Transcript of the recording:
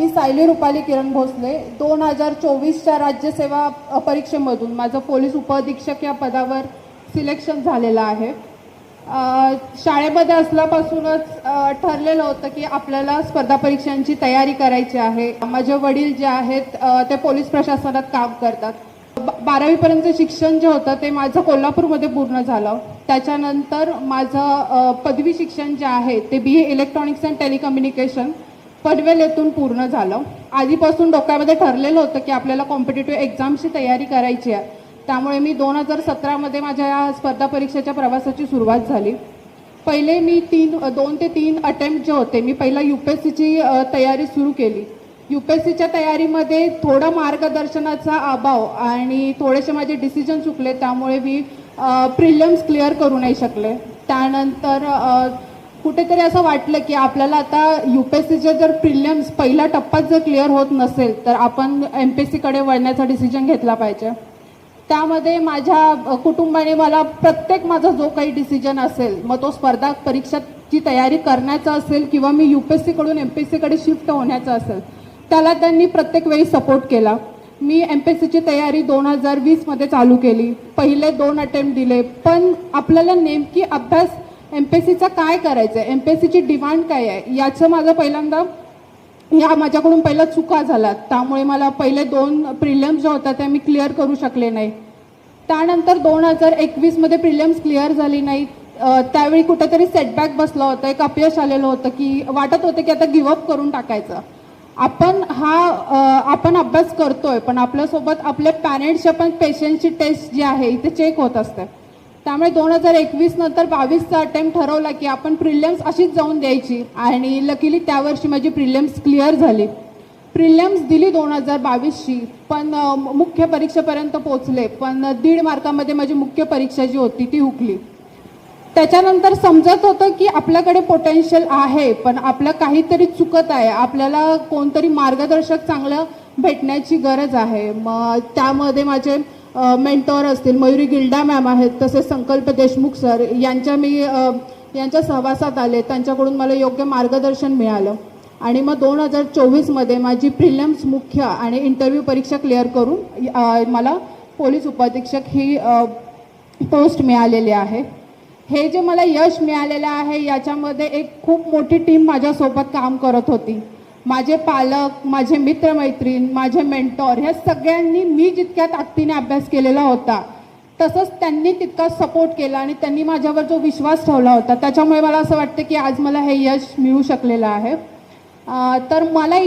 मी सायली रुपाली किरण भोसले 2024च्या राज्यसेवा परीक्षेमधून माझं पोलीस उपअधीक्षक या पदावर सिलेक्शन झालेलं आहे। शाळेमध्ये असल्यापासूनच ठरलेलं होतं की आपल्याला स्पर्धा परीक्षांची तयारी करायची आहे। माझे वडील जे आहेत ते पोलीस प्रशासनात काम करतात। 12वी पर्यंत शिक्षण जे होतं ते माझं कोल्हापूरमध्ये पूर्ण झालं। त्याच्यानंतर माझं पदवी शिक्षण जे आहे ते BA electronics and telecommunication Panvel येथून पूर्ण झालं। आधीपासून डोक्यामध्ये ठरलेलं होतं की आपल्याला कॉम्पिटिटिव्ह एक्झामची तयारी करायची आहे। त्यामुळे मी 2017 मध्ये माझ्या या स्पर्धा परीक्षेच्या प्रवासाची सुरुवात झाली। पहिले मी 2 ते 3 अटेम्प्ट जे होते मी पहिला UPSCची तयारी सुरू केली। UPSCच्या तयारीमध्ये थोडा मार्गदर्शनाचा अभाव आणि थोडेसे माझे डिसिजन चुकले, त्यामुळे मी प्रिलिम्स क्लिअर करू नाही शकले। त्यानंतर कुठेतरी असं वाटलं की आपल्याला आता UPSCचे जर प्रिलिम्स पहिला टप्पाच जर क्लिअर होत नसेल तर आपण MPSCकडे वळण्याचा डिसिजन घेतला पाहिजे। त्यामध्ये माझ्या कुटुंबाने मला प्रत्येक माझा जो काही डिसिजन असेल, मग तो स्पर्धा परीक्षाची तयारी करण्याचा असेल किंवा मी UPSCकडून MPSCकडे शिफ्ट होण्याचा असेल, त्याला त्यांनी प्रत्येक वेळी सपोर्ट केला। मी MPSCची तयारी 2020 मध्ये चालू केली। पहिले 2 अटेम्प्ट दिले, पण आपल्याला नेमकी अभ्यास MPSCचा काय करायचं आहे, MPSCची डिमांड काय आहे याचं माझं पहिल्यांदा माझ्याकडून पहिला चुका झाला। त्यामुळे मला पहिले 2 प्रिलिम्स जे होता ते मी क्लिअर करू शकले नाही। त्यानंतर 2021 मध्ये प्रिलिम्स क्लिअर झाली नाही। त्यावेळी कुठेतरी सेटबॅक बसला होता, एक अपयश आलेलं होतं की वाटत होतं की आता गिव्हअप करून टाकायचं। आपण अभ्यास करतोय, पण आपल्यासोबत आपल्या पॅरेंट्सच्या पण पेशन्सची टेस्ट जी आहे ते चेक होत असते। त्यामुळे 2021 नंतर 22चा अटेम्प्ट ठरवला की आपण प्रिलिम्स अशीच जाऊन द्यायची, आणि लकीली त्यावर्षी माझी प्रिलिम्स क्लिअर झाली। प्रिलिम्स दिली 2022ची, पण मुख्य परीक्षेपर्यंत पोहोचले, पण 1.5 मार्कामध्ये माझी मुख्य परीक्षा जी होती ती हुकली। त्याच्यानंतर समजत होतं की आपल्याकडे पोटेन्शियल आहे, पण आपलं काहीतरी चुकत आहे, आपल्याला कोणतरी मार्गदर्शक चांगलं भेटण्याची गरज आहे। मग त्यामध्ये माझे मेंटॉर असतील, मयुरी गिल्डा मॅम आहेत, तसेच संकल्प देशमुख सर यांच्या सहवासात आले, त्यांच्याकडून मला योग्य मार्गदर्शन मिळालं। आणि मग 2024 मध्ये माझी प्रिलिम्स, मुख्य आणि इंटरव्ह्यू परीक्षा क्लिअर करून मला पोलीस उपाधीक्षक ही पोस्ट मिळालेली आहे। हे जे मला यश मिळालेलं आहे याच्यामध्ये एक खूप मोठी टीम माझ्यासोबत काम करत होती। माझे पालक, माझे मित्रमैत्रीण, माझे मेंटॉर, ह्या सगळ्यांनी मी जितक्या ताकदीने अभ्यास केलेला होता तसंच त्यांनी तितका सपोर्ट केला आणि त्यांनी माझ्यावर जो विश्वास ठेवला होता, त्याच्यामुळे मला असं वाटतं की आज मला हे यश मिळू शकलेलं आहे। तर मला